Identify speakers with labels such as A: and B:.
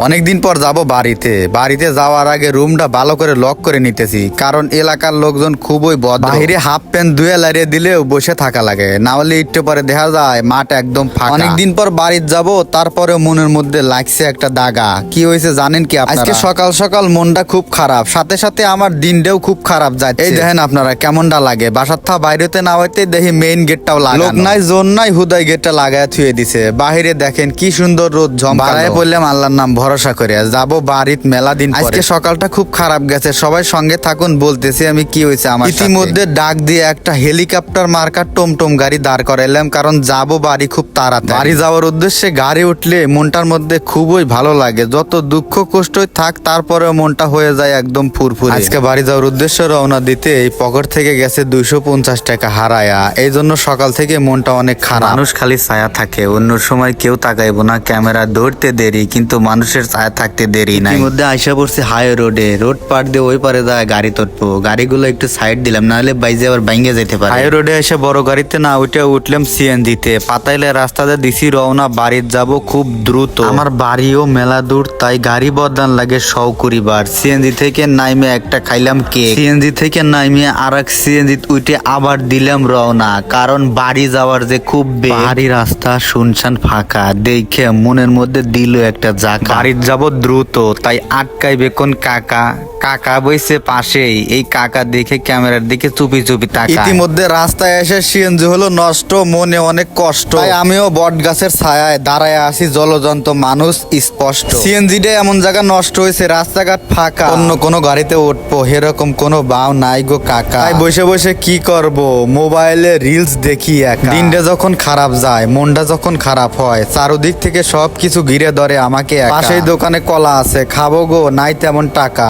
A: অনেকদিন পর যাব বাড়িতে যাওয়ার আগে রুমটা ভালো করে লক করে নিতেছি, কারণ এলাকার লোকজন খুবই বদ। বাহিরে হাফ প্যান্ট ধুয়ে লাড়িয়ে দিলেও বসে থাকা লাগে, না হলে একটু পরে দেখা যায় মাঠ একদম ফাঁকা। অনেকদিন পর বাড়িতে যাব, তারপরে মনের মধ্যে লাগছে একটা দাগা। কি হয়েছে জানেন কি আপনারা? আজকে সকাল সকাল মনটা খুব খারাপ, সাথে সাথে আমার দিনটাও খুব খারাপ যাচ্ছে। এই দেখেন আপনারা কেমনটা লাগে, বাসার থা বাইরেতে না হইতে দেখি মেইন গেটটাও লাগানো। লোক নাই জোন নাই, হুদাই গেটটা লাগায় থুয়ে দিছে। বাহিরে দেখেন কি সুন্দর রোদ ঝমকায়। বললাম আল্লাহর নাম ভরসা করে যাব বাড়িতে মেলা দিন পরে। আজকে সকালটা খুব খারাপ গেছে, সবাই সঙ্গে থাকুন বলতেছি আমি কি হয়েছে আমার। ইতিমধ্যে ডাক দিয়ে একটা হেলিকপ্টার মার্কার টমটম গাড়ি দাঁড় করাইলাম, কারণ যাব বাড়ি খুব তাড়াতাড়ি। বাড়ি যাওয়ার উদ্দেশ্যে গাড়ি উঠলে মনটার মধ্যে খুবই ভালো লাগে, যত দুঃখ কষ্টই থাক তারপরেও মনটা হয়ে যায় একদম ফুরফুরে। আজকে বাড়ি যাওয়ার উদ্দেশ্যে রওনা দিতে এই পকেট থেকে গেছে 250 টাকা হারায়া, এই জন্য সকাল থেকে মনটা অনেক খারাপ। মানুষ খালি ছায়া থাকে, অন্য সময় কেউ তাকাইবো না, ক্যামেরা ধরতে দেরি, কিন্তু মানুষের ছায়া থাকতে দেরি নাই। মধ্যে আইসা পড়ছি হাই রোডে, রোড পার দিয়ে ওই পারে যায় গাড়ি তুলবো, গাড়িগুলো একটু সাইড দিলাম, নাহলে বাইজে আবার বাইঙ্গে যেতে পারে। হাই রোডে এসে বড় গাড়িতে না উঠলাম সিএনজিতে, পাতাইলে রাস্তাতে দিছি রওনা, বাড়িতে যাব খুব দ্রুত। আমার বাড়িও মেলা দূর, তাই গাড়ি বদলান লাগে 100 বার। সিএনজি থেকে নাইমে একটা খাইলাম কেক, সিএনজি থেকে নাইমে আর এক সিএনজি উঠে আবার দিলাম রওনা, কারণ বাড়ি যাওয়ার যে খুব বাড়ি রাস্তা শুনশান ফাঁকা দেখে মনের মধ্যে দিল একটা জায়গা। বাড়িতে যাব দ্রুত, তাই আটকাইবে কোন কাকা বইছে পাশেই। এই কাকা দেখে ক্যামেরার দিকে চুপি চুপি তাকায়। ইতিমধ্যে রাস্তায় এসে সিএনজি হলো নষ্ট, মনে অনেক কষ্ট, তাই আমিও বট গাছের ছায়ায় দাঁড়ায় আছি, জলজন্ত মানুষ স্পষ্ট। সিএনজিটা এমন জায়গা নষ্ট হয়েছে, রাস্তাঘাট ফাঁকা, অন্য কোনো গাড়িতে উঠবো এরকম কোনো বাও নাই গো কাকা। তাই বসে বসে কি করব, মোবাইলে রিলস দেখি একা। দিনটা যখন খারাপ যায়, মনটা যখন খারাপ হয়, চারদিক থেকে সবকিছু ঘিরে ধরে আমাকে। পাশেই দোকানে কলা আছে, খাবো গো, নাই তেমন টাকা।